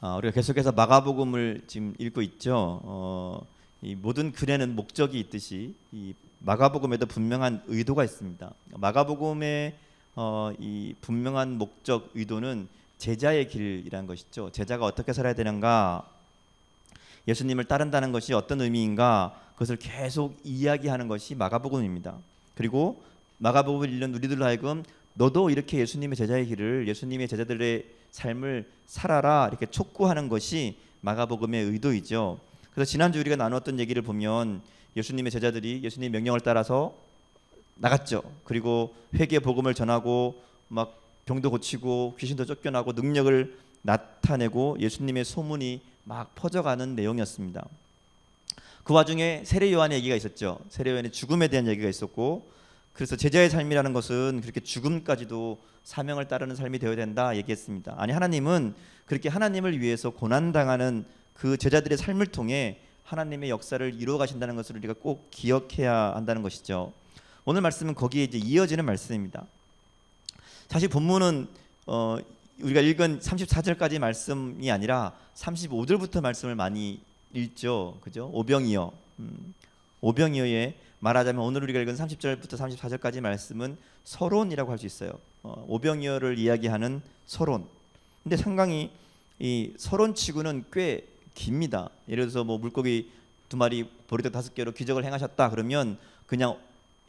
우리가 계속해서 마가복음을 지금 읽고 있죠. 이 모든 글에는 목적이 있듯이 이 마가복음에도 분명한 의도가 있습니다. 마가복음의 이 분명한 목적 의도는 제자의 길이라는 것이죠. 제자가 어떻게 살아야 되는가, 예수님을 따른다는 것이 어떤 의미인가, 그것을 계속 이야기하는 것이 마가복음입니다. 그리고 마가복음을 읽는 우리들로 하여금 너도 이렇게 예수님의 제자의 길을, 예수님의 제자들의 삶을 살아라, 이렇게 촉구하는 것이 마가복음의 의도이죠. 그래서 지난주 우리가 나누었던 얘기를 보면 예수님의 제자들이 예수님의 명령을 따라서 나갔죠. 그리고 회개 복음을 전하고 막 병도 고치고 귀신도 쫓겨나고 능력을 나타내고 예수님의 소문이 막 퍼져가는 내용이었습니다. 그 와중에 세례 요한의 얘기가 있었죠. 세례 요한의 죽음에 대한 얘기가 있었고, 그래서 제자의 삶이라는 것은 그렇게 죽음까지도 사명을 따르는 삶이 되어야 된다 얘기했습니다. 아니, 하나님은 그렇게 하나님을 위해서 고난당하는 그 제자들의 삶을 통해 하나님의 역사를 이루어 가신다는 것을 우리가 꼭 기억해야 한다는 것이죠. 오늘 말씀은 거기에 이제 이어지는 말씀입니다. 사실 본문은 우리가 읽은 34절까지 말씀이 아니라 35절부터 말씀을 많이 읽죠. 그죠? 오병이어. 오병이어의 말하자면 오늘 우리가 읽은 30절부터 34절까지 말씀은 서론이라고 할 수 있어요. 오병이어를 이야기하는 서론. 근데 상당히 이 서론치고는 꽤 깁니다. 예를 들어서 뭐 물고기 2마리, 보리떡 5개로 기적을 행하셨다 그러면 그냥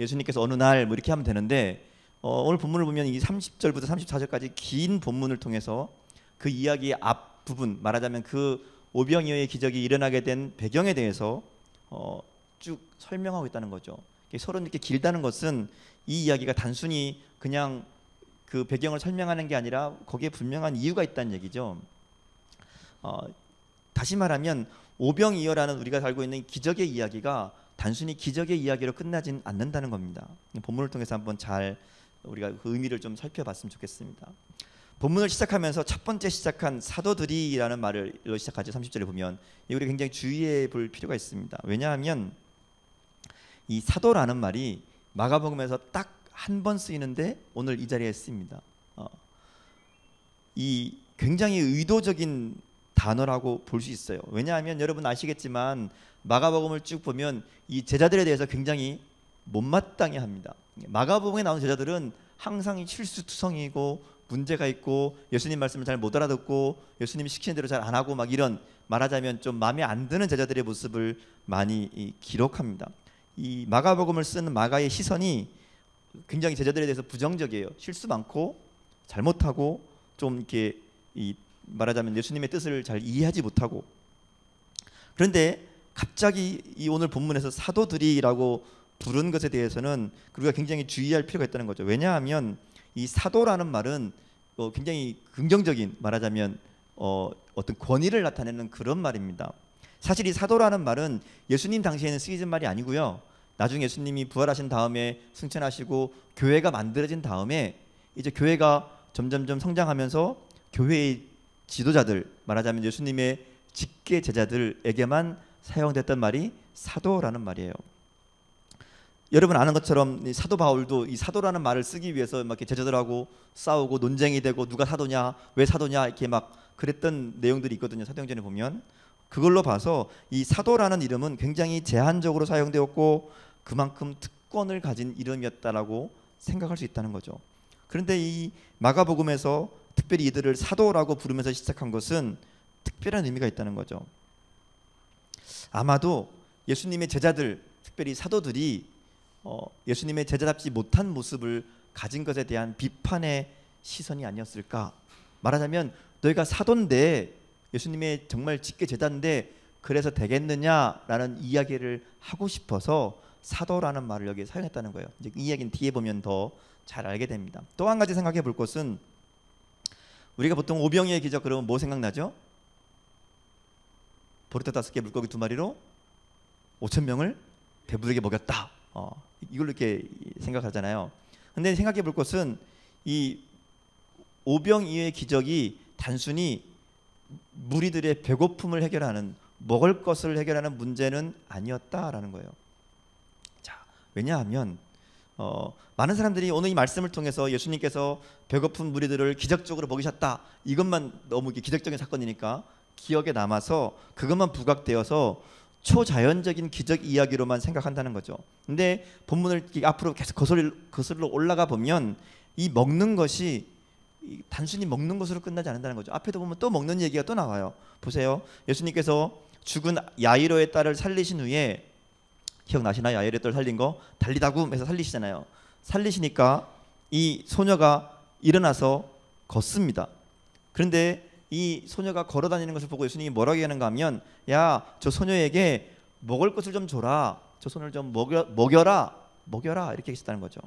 예수님께서 어느 날 뭐 이렇게 하면 되는데, 오늘 본문을 보면 이 30절부터 34절까지 긴 본문을 통해서 그 이야기의 앞부분, 말하자면 그 오병이어의 기적이 일어나게 된 배경에 대해서 쭉 설명하고 있다는 거죠. 서론 이렇게 길다는 것은 이 이야기가 단순히 그냥 그 배경을 설명하는 게 아니라 거기에 분명한 이유가 있다는 얘기죠. 다시 말하면 오병이어라는 우리가 알고 있는 기적의 이야기가 단순히 기적의 이야기로 끝나진 않는다는 겁니다. 본문을 통해서 한번 잘 우리가 그 의미를 좀 살펴봤으면 좋겠습니다. 본문을 시작하면서 첫 번째 시작한 사도들이라는 말을 시작하죠. 30절에 보면 우리 굉장히 주의해 볼 필요가 있습니다. 왜냐하면 이 사도라는 말이 마가복음에서 딱 한 번 쓰이는데 오늘 이 자리에 쓰입니다. 이 굉장히 의도적인 단어라고 볼 수 있어요. 왜냐하면 여러분 아시겠지만 마가복음을 쭉 보면 이 제자들에 대해서 굉장히 못마땅해 합니다. 마가복음에 나오는 제자들은 항상 실수투성이고 문제가 있고 예수님 말씀을 잘 못 알아듣고 예수님이 시키는 대로 잘 안 하고 막 이런, 말하자면 좀 마음에 안 드는 제자들의 모습을 많이 기록합니다. 이 마가복음을 쓰는 마가의 시선이 굉장히 제자들에 대해서 부정적이에요. 실수 많고 잘못하고 좀 이렇게 말하자면 예수님의 뜻을 잘 이해하지 못하고. 그런데 갑자기 이 오늘 본문에서 사도들이라고 부른 것에 대해서는 우리가 굉장히 주의할 필요가 있다는 거죠. 왜냐하면 이 사도라는 말은 굉장히 긍정적인, 말하자면 어떤 권위를 나타내는 그런 말입니다. 사실 이 사도라는 말은 예수님 당시에는 쓰이는 말이 아니고요. 나중에 예수님이 부활하신 다음에 승천하시고 교회가 만들어진 다음에 이제 교회가 점점점 성장하면서 교회의 지도자들, 말하자면 예수님의 직계 제자들에게만 사용됐던 말이 사도라는 말이에요. 여러분 아는 것처럼 이 사도 바울도 이 사도라는 말을 쓰기 위해서 막 이렇게 제자들하고 싸우고 논쟁이 되고 누가 사도냐, 왜 사도냐 이렇게 막 그랬던 내용들이 있거든요. 사도행전에 보면. 그걸로 봐서 이 사도라는 이름은 굉장히 제한적으로 사용되었고 그만큼 특권을 가진 이름이었다라고 생각할 수 있다는 거죠. 그런데 이 마가복음에서 특별히 이들을 사도라고 부르면서 시작한 것은 특별한 의미가 있다는 거죠. 아마도 예수님의 제자들, 특별히 사도들이 예수님의 제자답지 못한 모습을 가진 것에 대한 비판의 시선이 아니었을까. 말하자면 너희가 사도인데, 예수님의 정말 직계 제자인데 그래서 되겠느냐라는 이야기를 하고 싶어서 사도라는 말을 여기에 사용했다는 거예요. 이제 이 이야기는 뒤에 보면 더 잘 알게 됩니다. 또 한 가지 생각해 볼 것은, 우리가 보통 오병이어의 기적 그러면 뭐 생각나죠? 보리떡 5개 물고기 2마리로 5,000명을 배부르게 먹였다. 이걸로 이렇게 생각하잖아요. 근데 생각해 볼 것은 이 오병이어의 기적이 단순히 무리들의 배고픔을 해결하는, 먹을 것을 해결하는 문제는 아니었다라는 거예요. 자, 왜냐하면 많은 사람들이 오늘 이 말씀을 통해서 예수님께서 배고픈 무리들을 기적적으로 먹이셨다, 이것만 너무 기적적인 사건이니까 기억에 남아서 그것만 부각되어서 초자연적인 기적 이야기로만 생각한다는 거죠. 근데 본문을 앞으로 계속 거슬러 올라가 보면 이 먹는 것이 단순히 먹는 것으로 끝나지 않는다는 거죠. 앞에도 보면 또 먹는 얘기가 또 나와요. 보세요. 예수님께서 죽은 야이로의 딸을 살리신 후에, 기억나시나요? 야이로의 딸 살린 거, 달리다굼 해서 살리시잖아요. 살리시니까 이 소녀가 일어나서 걷습니다. 그런데 이 소녀가 걸어다니는 것을 보고 예수님이 뭐라고 하는가 하면, 야, 저 소녀에게 먹을 것을 좀 줘라, 저 소녀를 좀 먹여라 이렇게 하셨다는 거죠.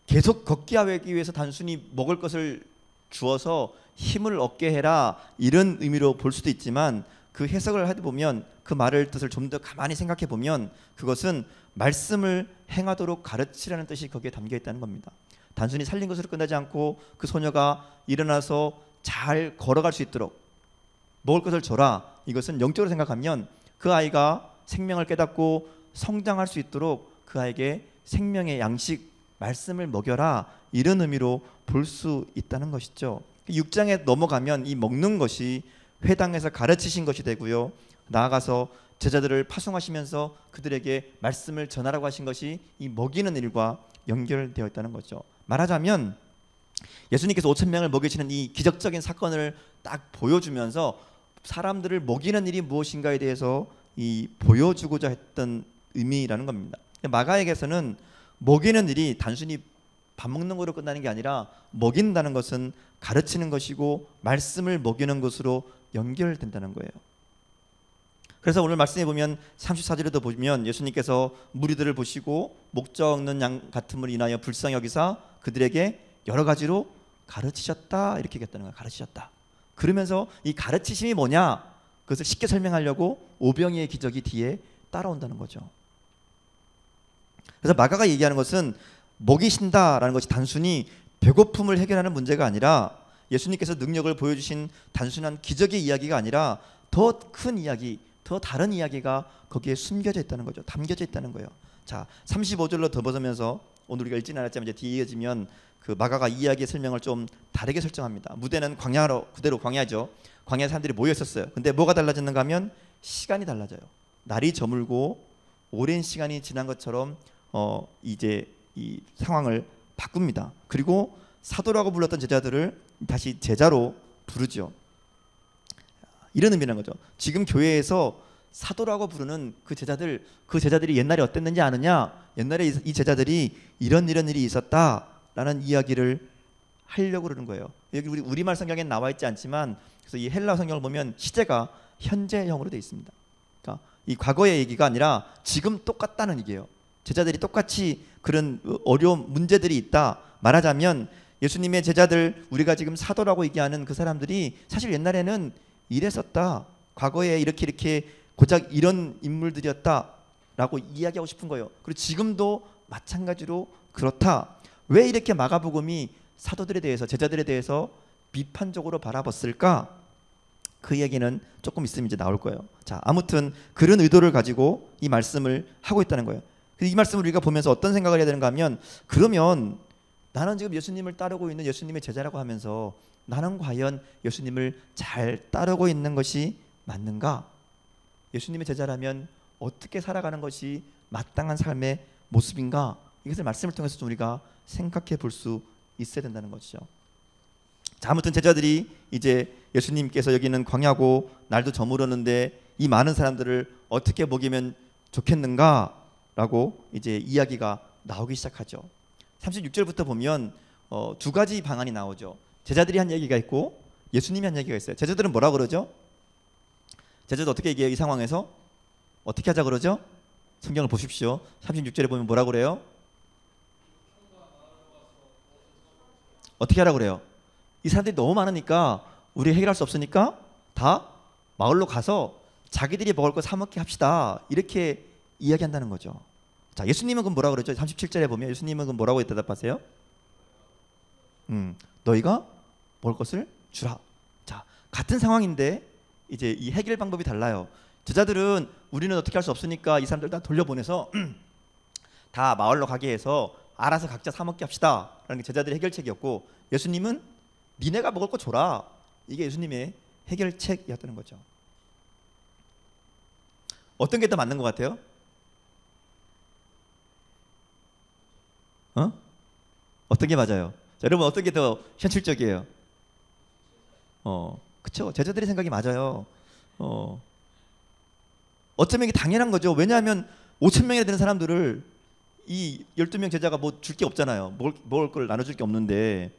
계속 걷게 하기 위해서 단순히 먹을 것을 주어서 힘을 얻게 해라 이런 의미로 볼 수도 있지만, 그 해석을 하다 보면 그 말을 뜻을 좀 더 가만히 생각해 보면 그것은 말씀을 행하도록 가르치라는 뜻이 거기에 담겨 있다는 겁니다. 단순히 살린 것으로 끝나지 않고 그 소녀가 일어나서 잘 걸어갈 수 있도록 먹을 것을 줘라, 이것은 영적으로 생각하면 그 아이가 생명을 깨닫고 성장할 수 있도록 그 아이에게 생명의 양식, 말씀을 먹여라, 이런 의미로 볼 수 있다는 것이죠. 6장에 넘어가면 이 먹는 것이 회당에서 가르치신 것이 되고요, 나아가서 제자들을 파송하시면서 그들에게 말씀을 전하라고 하신 것이 이 먹이는 일과 연결되어 있다는 거죠. 말하자면 예수님께서 5,000명을 먹이시는 이 기적적인 사건을 딱 보여주면서 사람들을 먹이는 일이 무엇인가에 대해서 이 보여주고자 했던 의미라는 겁니다. 마가에게서는 먹이는 일이 단순히 밥 먹는 거로 끝나는 게 아니라, 먹인다는 것은 가르치는 것이고 말씀을 먹이는 것으로 연결된다는 거예요. 그래서 오늘 말씀해 보면 34절에도 보면 예수님께서 무리들을 보시고 목자 없는 양 같음을 인하여 불쌍히 여기사 그들에게 여러 가지로 가르치셨다, 이렇게 얘기했다는 거예요. 가르치셨다. 그러면서 이 가르치심이 뭐냐, 그것을 쉽게 설명하려고 오병이의 기적이 뒤에 따라온다는 거죠. 그래서 마가가 얘기하는 것은 먹이신다라는 것이 단순히 배고픔을 해결하는 문제가 아니라, 예수님께서 능력을 보여주신 단순한 기적의 이야기가 아니라 더 큰 이야기, 더 다른 이야기가 거기에 숨겨져 있다는 거죠. 담겨져 있다는 거예요. 자, 35절로 더 벗으면서 오늘 우리가 읽지는 않았지만 이제 뒤에 이어지면 그 마가가 이 이야기의 설명을 좀 다르게 설정합니다. 무대는 광야로, 그대로 광야죠. 광야에 사람들이 모여 있었어요. 근데 뭐가 달라졌는가 하면 시간이 달라져요. 날이 저물고 오랜 시간이 지난 것처럼 이제 이 상황을 바꿉니다. 그리고 사도라고 불렀던 제자들을 다시 제자로 부르죠. 이런 의미라는 거죠. 지금 교회에서 사도라고 부르는 그 제자들이 옛날에 어땠는지 아느냐? 옛날에 이 제자들이 이런 일이 있었다라는 이야기를 하려고 그러는 거예요. 여기 우리말 성경에 나와 있지 않지만, 그래서 이 헬라 성경을 보면 시제가 현재형으로 되어 있습니다. 그러니까 이 과거의 얘기가 아니라 지금 똑같다는 얘기예요. 제자들이 똑같이 그런 어려운 문제들이 있다. 말하자면 예수님의 제자들, 우리가 지금 사도라고 얘기하는 그 사람들이 사실 옛날에는 이랬었다, 과거에 이렇게 고작 이런 인물들이었다라고 이야기하고 싶은 거예요. 그리고 지금도 마찬가지로 그렇다. 왜 이렇게 마가복음이 사도들에 대해서, 제자들에 대해서 비판적으로 바라봤을까? 그 얘기는 조금 있으면 이제 나올 거예요. 자, 아무튼 그런 의도를 가지고 이 말씀을 하고 있다는 거예요. 이 말씀을 우리가 보면서 어떤 생각을 해야 되는가 하면, 그러면 나는 지금 예수님을 따르고 있는 예수님의 제자라고 하면서 나는 과연 예수님을 잘 따르고 있는 것이 맞는가? 예수님의 제자라면 어떻게 살아가는 것이 마땅한 삶의 모습인가? 이것을 말씀을 통해서 좀 우리가 생각해 볼 수 있어야 된다는 것이죠. 자, 아무튼 제자들이 이제 예수님께서 여기는 광야고 날도 저물었는데 이 많은 사람들을 어떻게 먹이면 좋겠는가라고 이제 이야기가 나오기 시작하죠. 36절부터 보면 두 가지 방안이 나오죠. 제자들이 한 얘기가 있고 예수님이 한 얘기가 있어요. 제자들은 뭐라 그러죠? 제자들 어떻게 얘기해요? 이 상황에서 어떻게 하자 그러죠? 성경을 보십시오. 36절에 보면 뭐라 그래요? 어떻게 하라 그래요? 이 사람들이 너무 많으니까 우리 해결할 수 없으니까 다 마을로 가서 자기들이 먹을 거 사 먹게 합시다, 이렇게 이야기한다는 거죠. 자, 예수님은 그럼 뭐라 그러죠? 37절에 보면 예수님은 그럼 뭐라고 대답하세요? 너희가 먹을 것을 주라. 자, 같은 상황인데 이제 이 해결 방법이 달라요. 제자들은 우리는 어떻게 할 수 없으니까 이 사람들 다 돌려보내서 다 마을로 가게 해서 알아서 각자 사 먹게 합시다 라는 게 제자들의 해결책이었고, 예수님은 니네가 먹을 거 줘라, 이게 예수님의 해결책이었다는 거죠. 어떤 게 더 맞는 것 같아요? 어떤 게 맞아요? 자, 여러분 어떤 게 더 현실적이에요? 그쵸. 제자들의 생각이 맞아요. 어쩌면 이게 당연한 거죠. 왜냐하면 5천 명이나 되는 사람들을 이 12명 제자가 뭐 줄 게 없잖아요. 먹을 걸 나눠줄 게 없는데,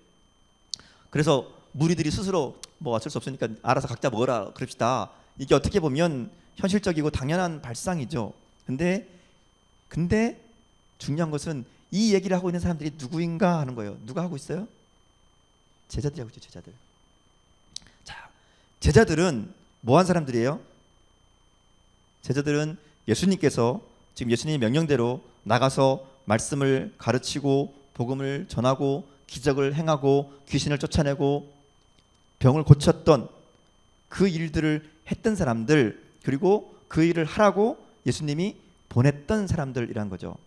그래서 무리들이 스스로 뭐 어쩔 수 없으니까 알아서 각자 먹어라 그럽시다. 이게 어떻게 보면 현실적이고 당연한 발상이죠. 근데 중요한 것은 이 얘기를 하고 있는 사람들이 누구인가 하는 거예요. 누가 하고 있어요? 제자들이 하고 있죠. 제자들. 자, 제자들은 뭐한 사람들이에요? 제자들은 예수님께서 지금 예수님의 명령대로 나가서 말씀을 가르치고 복음을 전하고 기적을 행하고 귀신을 쫓아내고 병을 고쳤던 그 일들을 했던 사람들, 그리고 그 일을 하라고 예수님이 보냈던 사람들이란 거죠.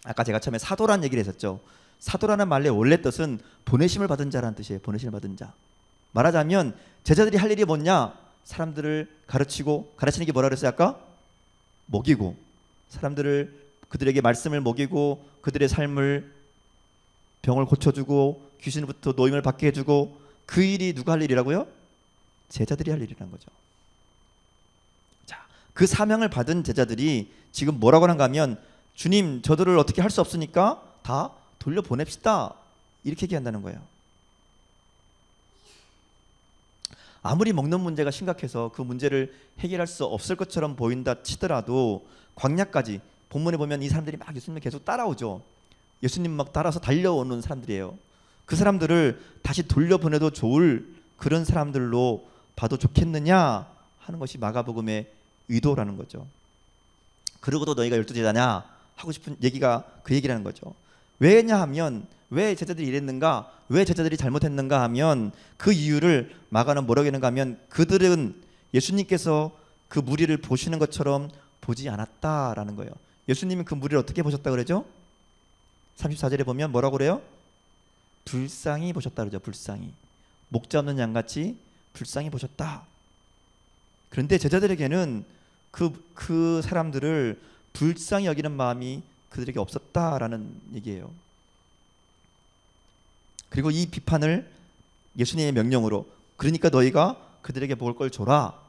아까 제가 처음에 사도라는 얘기를 했었죠. 사도라는 말의 원래 뜻은 보내심을 받은 자라는 뜻이에요. 보내심을 받은 자. 말하자면 제자들이 할 일이 뭐냐? 사람들을 가르치고, 가르치는 게 뭐라 그랬어요 아까? 먹이고, 사람들을, 그들에게 말씀을 먹이고 그들의 삶을, 병을 고쳐주고 귀신부터 노임을 받게 해주고, 그 일이 누가 할 일이라고요? 제자들이 할 일이라는 거죠. 자, 그 사명을 받은 제자들이 지금 뭐라고 하는가 하면, 주님 저들을 어떻게 할 수 없으니까 다 돌려보냅시다, 이렇게 얘기한다는 거예요. 아무리 먹는 문제가 심각해서 그 문제를 해결할 수 없을 것처럼 보인다 치더라도, 광야까지 본문에 보면 이 사람들이 막 예수님을 계속 따라오죠. 예수님 막 따라서 달려오는 사람들이에요. 그 사람들을 다시 돌려보내도 좋을 그런 사람들로 봐도 좋겠느냐 하는 것이 마가복음의 의도라는 거죠. 그러고도 너희가 12제자냐 하고 싶은 얘기가 그 얘기라는 거죠. 왜냐하면, 왜 제자들이 이랬는가, 왜 제자들이 잘못했는가 하면, 그 이유를 마가는 뭐라고 했는가 하면, 그들은 예수님께서 그 무리를 보시는 것처럼 보지 않았다라는 거예요. 예수님은 그 무리를 어떻게 보셨다 그러죠? 34절에 보면 뭐라고 그래요? 불쌍히 보셨다 그러죠. 불쌍히. 목자 없는 양같이 불쌍히 보셨다. 그런데 제자들에게는 그 사람들을 불쌍히 여기는 마음이 그들에게 없었다라는 얘기예요. 그리고 이 비판을 예수님의 명령으로, 그러니까 너희가 그들에게 먹을 걸 줘라,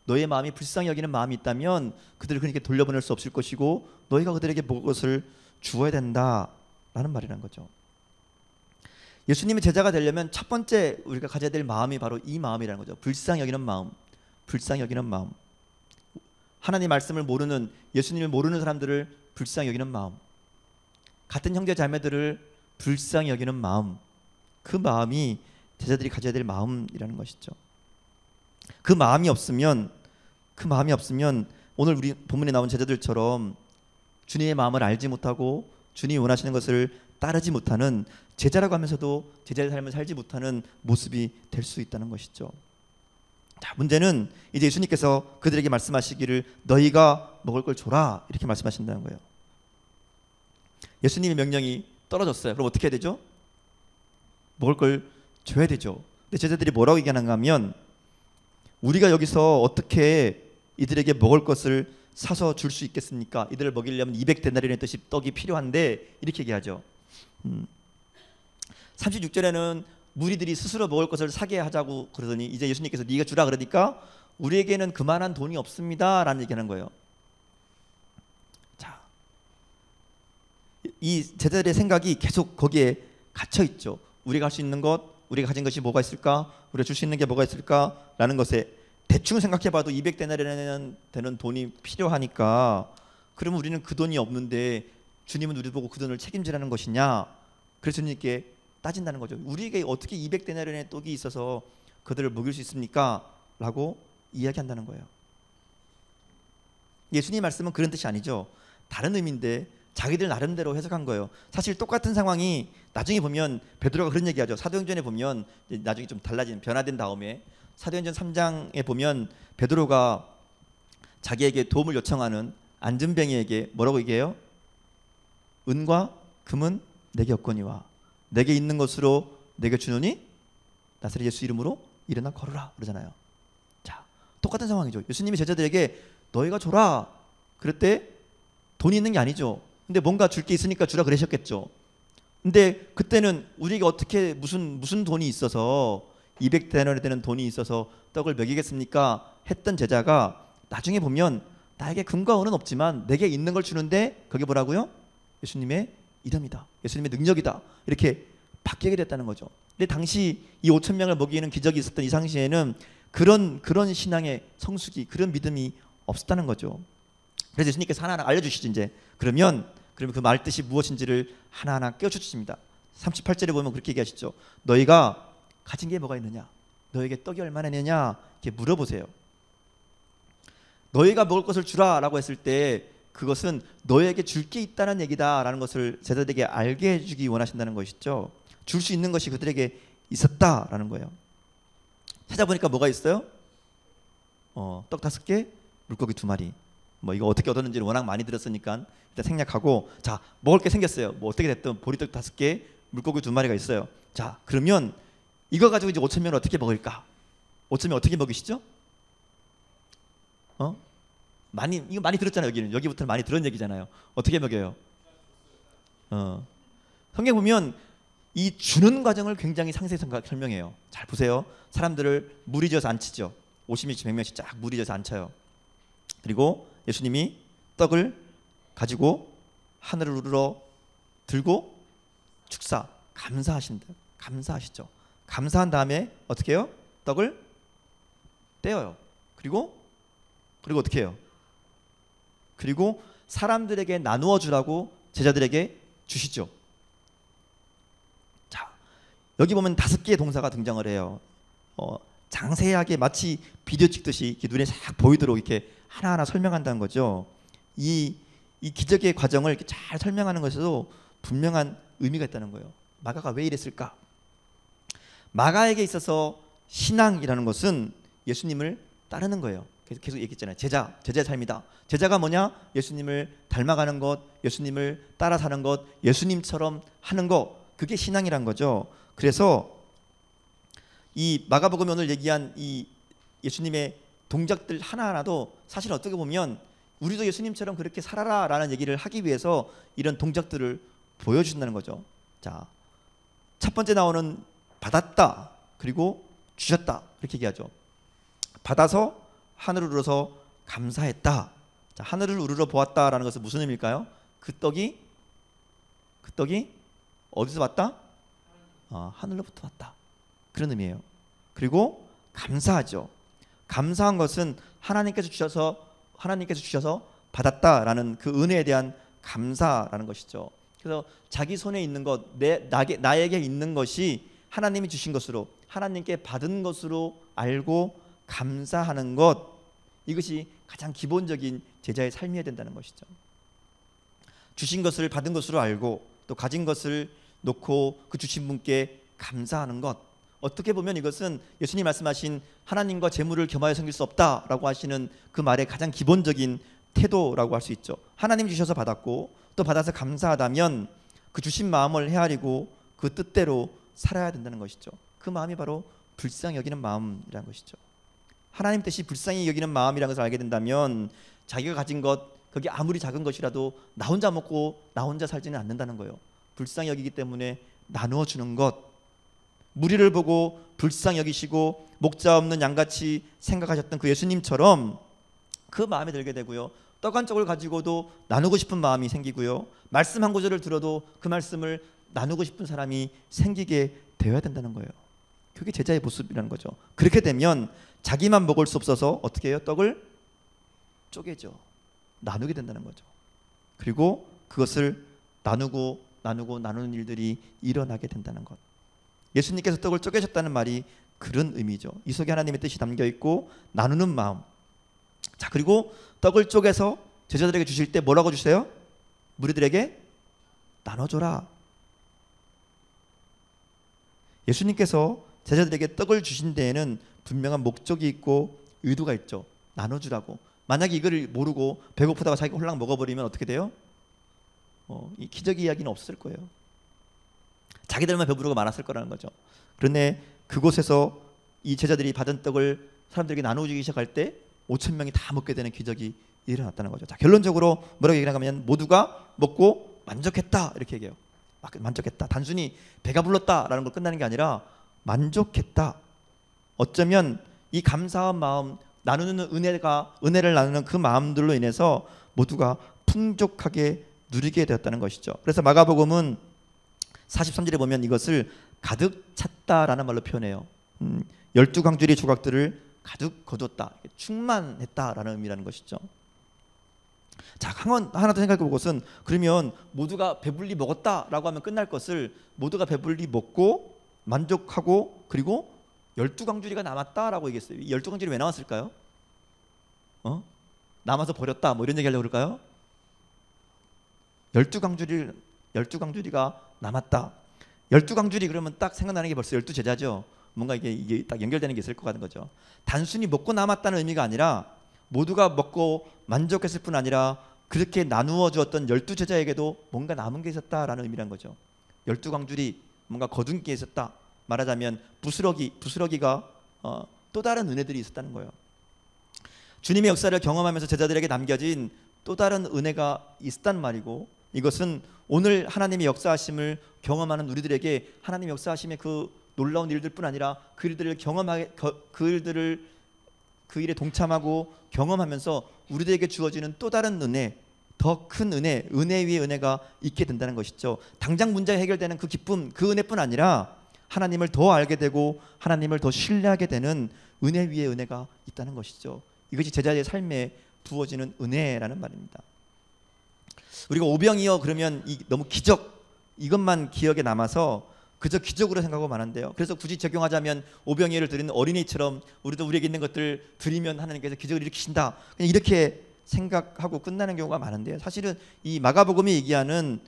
너희의 마음이 불쌍히 여기는 마음이 있다면 그들을 그렇게 돌려보낼 수 없을 것이고 너희가 그들에게 먹을 것을 주어야 된다라는 말이란 거죠. 예수님의 제자가 되려면 첫 번째 우리가 가져야 될 마음이 바로 이 마음이라는 거죠. 불쌍히 여기는 마음. 불쌍히 여기는 마음. 하나님 말씀을 모르는, 예수님을 모르는 사람들을 불쌍히 여기는 마음, 같은 형제 자매들을 불쌍히 여기는 마음, 그 마음이 제자들이 가져야 될 마음이라는 것이죠. 그 마음이 없으면 오늘 우리 본문에 나온 제자들처럼 주님의 마음을 알지 못하고 주님이 원하시는 것을 따르지 못하는, 제자라고 하면서도 제자의 삶을 살지 못하는 모습이 될 수 있다는 것이죠. 자, 문제는 이제 예수님께서 그들에게 말씀하시기를 너희가 먹을 걸 줘라, 이렇게 말씀하신다는 거예요. 예수님의 명령이 떨어졌어요. 그럼 어떻게 해야 되죠? 먹을 걸 줘야 되죠. 근데 제자들이 뭐라고 얘기하는가 하면, 우리가 여기서 어떻게 이들에게 먹을 것을 사서 줄 수 있겠습니까? 이들을 먹이려면 200데나리온의 뜻이 떡이 필요한데, 이렇게 얘기하죠. 36절에는 무리들이 스스로 먹을 것을 사게 하자고 그러더니, 이제 예수님께서 네가 주라 그러니까 우리에게는 그만한 돈이 없습니다 라는 얘기하는 거예요. 자, 이 제자들의 생각이 계속 거기에 갇혀 있죠. 우리가 할 수 있는 것, 우리가 가진 것이 뭐가 있을까, 우리가 줄 수 있는 게 뭐가 있을까 라는 것에 대충 생각해봐도 200데나리온 되는 돈이 필요하니까, 그러면 우리는 그 돈이 없는데 주님은 우리 보고 그 돈을 책임지라는 것이냐, 그래서 주님께 따진다는 거죠. 우리에게 어떻게 200데나리온의 떡이 있어서 그들을 먹일 수 있습니까? 라고 이야기한다는 거예요. 예수님 말씀은 그런 뜻이 아니죠. 다른 의미인데 자기들 나름대로 해석한 거예요. 사실 똑같은 상황이 나중에 보면 베드로가 그런 얘기하죠. 사도행전에 보면 나중에 좀 달라진, 변화된 다음에 사도행전 3장에 보면 베드로가 자기에게 도움을 요청하는 안전뱅이에게 뭐라고 얘기해요? 은과 금은 내게 없거니와 내게 있는 것으로 내게 주노니 나사렛 예수 이름으로 일어나 걸으라 그러잖아요. 똑같은 상황이죠. 예수님이 제자들에게 너희가 줘라 그럴 때 돈이 있는 게 아니죠. 근데 뭔가 줄 게 있으니까 주라 그러셨겠죠. 근데 그때는 우리가 어떻게 무슨 돈이 있어서 200데나리 되는 돈이 있어서 떡을 먹이겠습니까? 했던 제자가 나중에 보면 나에게 금과 은은 없지만 내게 있는 걸 주는데 그게 뭐라고요? 예수님의 이름이다. 예수님의 능력이다. 이렇게 바뀌게 됐다는 거죠. 근데 당시 이 5천 명을 먹이는 기적이 있었던 이 당시에는 그런 신앙의 성숙이, 그런 믿음이 없었다는 거죠. 그래서 예수님께서 하나하나 알려주시죠. 이제 그러면 그 말 뜻이 무엇인지를 하나하나 깨워주십니다. 38절에 보면 그렇게 얘기하시죠. 너희가 가진 게 뭐가 있느냐? 너에게 떡이 얼마나 있느냐? 이렇게 물어보세요. 너희가 먹을 것을 주라라고 했을 때 그것은 너에게 줄 게 있다는 얘기다라는 것을 제자들에게 알게 해주기 원하신다는 것이죠. 줄 수 있는 것이 그들에게 있었다라는 거예요. 찾아보니까 뭐가 있어요? 떡 5개, 물고기 2마리. 뭐 이거 어떻게 얻었는지를 워낙 많이 들었으니까 일단 생략하고, 자, 먹을 게 생겼어요. 뭐 어떻게 됐든 보리떡 5개, 물고기 2마리가 있어요. 자, 그러면 이거 가지고 이제 5천 명을 어떻게 먹을까? 5천 명 어떻게 먹이시죠? 이거 많이 들었잖아요. 여기부터 많이 들은 얘기잖아요. 어떻게 먹여요? 성경 보면 이 주는 과정을 굉장히 상세히 설명해요. 잘 보세요. 사람들을 무리 지어서 앉히죠. 50명씩 100명씩 쫙 무리 지어서 앉혀요. 그리고 예수님이 떡을 가지고 하늘을 우러러 들고 축사 감사하시죠. 감사한 다음에 어떻게 해요? 떡을 떼어요. 그리고 어떻게 해요? 그리고 사람들에게 나누어 주라고 제자들에게 주시죠. 자, 여기 보면 5개의 동사가 등장을 해요. 장세하게 마치 비디오 찍듯이 이렇게 눈에 싹 보이도록 이렇게 하나하나 설명한다는 거죠. 이 기적의 과정을 이렇게 잘 설명하는 것에도 분명한 의미가 있다는 거예요. 마가가 왜 이랬을까? 마가에게 있어서 신앙이라는 것은 예수님을 따르는 거예요. 계속 얘기했잖아요. 제자의 삶이다. 제자가 뭐냐? 예수님을 닮아가는 것, 예수님을 따라 사는 것, 예수님처럼 하는 것, 그게 신앙이란 거죠. 그래서 이 마가복음에 오늘 얘기한 이 예수님의 동작들 하나하나도 사실 어떻게 보면 우리도 예수님처럼 그렇게 살아라라는 얘기를 하기 위해서 이런 동작들을 보여준다는 거죠. 자, 첫 번째 나오는 받았다, 그리고 주셨다, 이렇게 얘기하죠. 받아서 하늘을 우러서 감사했다. 자, 하늘을 우러러 보았다라는 것은 무슨 의미일까요? 그 떡이 어디서 왔다? 하늘로부터 왔다. 그런 의미예요. 그리고 감사하죠. 감사한 것은 하나님께서 주셔서 받았다라는 그 은혜에 대한 감사라는 것이죠. 그래서 자기 손에 있는 것, 나에게 있는 것이 하나님이 주신 것으로, 하나님께 받은 것으로 알고 감사하는 것, 이것이 가장 기본적인 제자의 삶이어야 된다는 것이죠. 주신 것을 받은 것으로 알고 또 가진 것을 놓고 그 주신 분께 감사하는 것, 어떻게 보면 이것은 예수님 말씀하신 하나님과 재물을 겸하여 섬길 수 없다라고 하시는 그 말의 가장 기본적인 태도라고 할 수 있죠. 하나님 주셔서 받았고 또 받아서 감사하다면 그 주신 마음을 헤아리고 그 뜻대로 살아야 된다는 것이죠. 그 마음이 바로 불쌍히 여기는 마음이라는 것이죠. 하나님 뜻이 불쌍히 여기는 마음이라는 것을 알게 된다면 자기가 가진 것, 그게 아무리 작은 것이라도 나 혼자 먹고 나 혼자 살지는 않는다는 거예요. 불쌍히 여기기 때문에 나누어 주는 것, 무리를 보고 불쌍히 여기시고 목자 없는 양같이 생각하셨던 그 예수님처럼 그 마음이 들게 되고요. 떡 한 쪽을 가지고도 나누고 싶은 마음이 생기고요. 말씀 한 구절을 들어도 그 말씀을 나누고 싶은 사람이 생기게 되어야 된다는 거예요. 그게 제자의 모습이라는 거죠. 그렇게 되면 자기만 먹을 수 없어서 어떻게 해요? 떡을 쪼개죠. 나누게 된다는 거죠. 그리고 그것을 나누는 일들이 일어나게 된다는 것. 예수님께서 떡을 쪼개셨다는 말이 그런 의미죠. 이 속에 하나님의 뜻이 담겨 있고 나누는 마음. 자, 그리고 떡을 쪼개서 제자들에게 주실 때 뭐라고 주세요? 무리들에게 나눠줘라. 예수님께서 제자들에게 떡을 주신 데에는 분명한 목적이 있고 의도가 있죠. 나눠주라고. 만약에 이거를 모르고 배고프다가 자기가 홀랑 먹어버리면 어떻게 돼요? 이 기적의 이야기는 없을 거예요. 자기들만 배부르고 많았을 거라는 거죠. 그런데 그곳에서 이 제자들이 받은 떡을 사람들에게 나누어주기 시작할 때 5천 명이 다 먹게 되는 기적이 일어났다는 거죠. 자, 결론적으로 뭐라고 얘기하냐면 모두가 먹고 만족했다 이렇게 얘기해요. 만족했다. 단순히 배가 불렀다라는 걸 끝나는 게 아니라 만족했다. 어쩌면 이 감사한 마음, 나누는 은혜를 나누는 그 마음들로 인해서 모두가 풍족하게 누리게 되었다는 것이죠. 그래서 마가복음은 43절에 보면 이것을 가득 찼다라는 말로 표현해요. 12광주리 조각들을 가득 거뒀다, 충만했다라는 의미라는 것이죠. 자, 하나 더 생각해 볼 것은, 그러면 모두가 배불리 먹었다라고 하면 끝날 것을 모두가 배불리 먹고 만족하고 그리고 12광주리가 남았다라고 얘기했어요. 이 12광주리 왜 나왔을까요? 남아서 버렸다 뭐 이런 얘기 하려고 그럴까요? 12광주리가 남았다. 12광주리 그러면 딱 생각나는 게 벌써 12제자죠. 뭔가 이게 딱 연결되는 게 있을 것 같은 거죠. 단순히 먹고 남았다는 의미가 아니라 모두가 먹고 만족했을 뿐 아니라 그렇게 나누어 주었던 12제자에게도 뭔가 남은 게 있었다라는 의미란 거죠. 12광주리, 뭔가 거둔 게 있었다. 말하자면 부스러기가 또 다른 은혜들이 있었다는 거예요. 주님의 역사를 경험하면서 제자들에게 남겨진 또 다른 은혜가 있었단 말이고, 이것은 오늘 하나님의 역사하심을 경험하는 우리들에게 하나님의 역사하심의 그 놀라운 일들뿐 아니라 그 일들을 그 일에 동참하고 경험하면서 우리들에게 주어지는 또 다른 은혜, 더 큰 은혜 위에 은혜가 있게 된다는 것이죠. 당장 문제가 해결되는 그 기쁨, 그 은혜뿐 아니라 하나님을 더 알게 되고 하나님을 더 신뢰하게 되는 은혜 위에 은혜가 있다는 것이죠. 이것이 제자의 삶에 부어지는 은혜라는 말입니다. 우리가 오병이어 그러면 너무 기적, 이것만 기억에 남아서 그저 기적으로 생각하고 마는데요. 그래서 굳이 적용하자면 오병이어를 드리는 어린이처럼 우리도 우리에게 있는 것들 드리면 하나님께서 기적을 일으키신다, 그냥 이렇게 생각하고 끝나는 경우가 많은데요. 사실은 이 마가복음이 얘기하는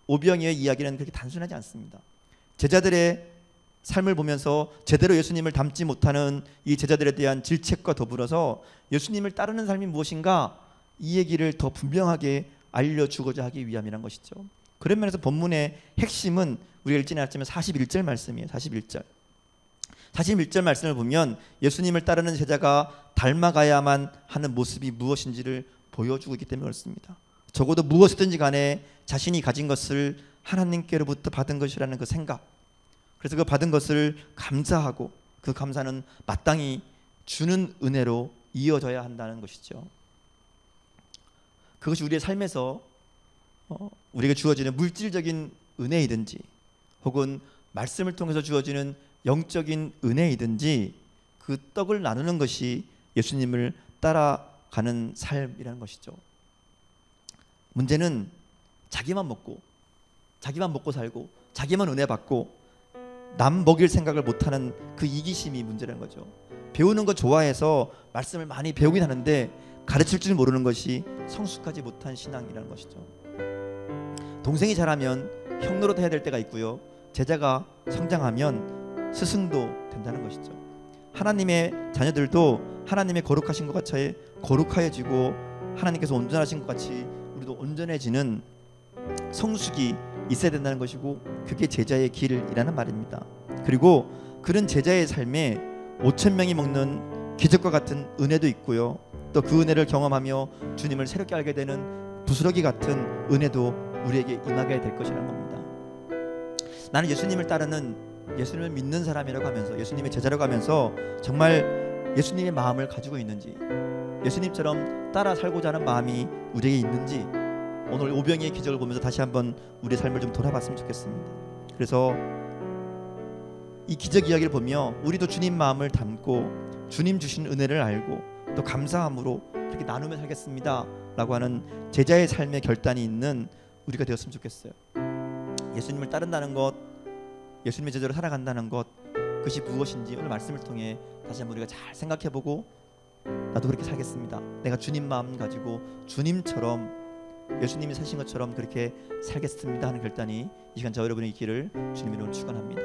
오병이어의 이야기는 그렇게 단순하지 않습니다. 제자들의 삶을 보면서 제대로 예수님을 닮지 못하는 이 제자들에 대한 질책과 더불어서 예수님을 따르는 삶이 무엇인가, 이 얘기를 더 분명하게 알려주고자 하기 위함이란 것이죠. 그런 면에서 본문의 핵심은 우리가 읽지는 않았지만 41절 말씀이에요. 41절 말씀을 보면 예수님을 따르는 제자가 닮아가야만 하는 모습이 무엇인지를 보여주고 있기 때문에 그렇습니다. 적어도 무엇이든지 간에 자신이 가진 것을 하나님께로부터 받은 것이라는 그 생각, 그래서 그 받은 것을 감사하고 그 감사는 마땅히 주는 은혜로 이어져야 한다는 것이죠. 그것이 우리의 삶에서 우리에게 주어지는 물질적인 은혜이든지 혹은 말씀을 통해서 주어지는 영적인 은혜이든지 그 떡을 나누는 것이 예수님을 따라가는 삶이라는 것이죠. 문제는 자기만 먹고 살고 자기만 은혜 받고 남 먹일 생각을 못하는 그 이기심이 문제라는 거죠. 배우는 거 좋아해서 말씀을 많이 배우긴 하는데 가르칠 줄 모르는 것이 성숙하지 못한 신앙이라는 것이죠. 동생이 자라면 형 노릇해야 될 때가 있고요, 제자가 성장하면 스승도 된다는 것이죠. 하나님의 자녀들도 하나님의 거룩하신 것 같이 거룩하여지고 하나님께서 온전하신 것 같이 우리도 온전해지는 성숙이 있어야 된다는 것이고, 그게 제자의 길이라는 말입니다. 그리고 그런 제자의 삶에 5천 명이 먹는 기적과 같은 은혜도 있고요, 또 그 은혜를 경험하며 주님을 새롭게 알게 되는 부스러기 같은 은혜도 우리에게 임하게 될 것이라는 겁니다. 나는 예수님을 따르는, 예수님을 믿는 사람이라고 하면서, 예수님의 제자라고 하면서 정말 예수님의 마음을 가지고 있는지, 예수님처럼 따라 살고자 하는 마음이 우리에게 있는지, 오늘 오병이의 기적을 보면서 다시 한번 우리의 삶을 좀 돌아봤으면 좋겠습니다. 그래서 이 기적 이야기를 보며 우리도 주님 마음을 담고 주님 주신 은혜를 알고 또 감사함으로 그렇게 나누며 살겠습니다 라고 하는 제자의 삶의 결단이 있는 우리가 되었으면 좋겠어요. 예수님을 따른다는 것, 예수님의 제자로 살아간다는 것, 그것이 무엇인지 오늘 말씀을 통해 다시 한번 우리가 잘 생각해보고, 나도 그렇게 살겠습니다, 내가 주님 마음 가지고 주님처럼, 예수님이 사신 것처럼 그렇게 살겠습니다 하는 결단이 이 시간 저 여러분의 있기를 주님 이름으로 축원합니다.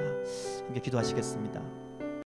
함께 기도하시겠습니다.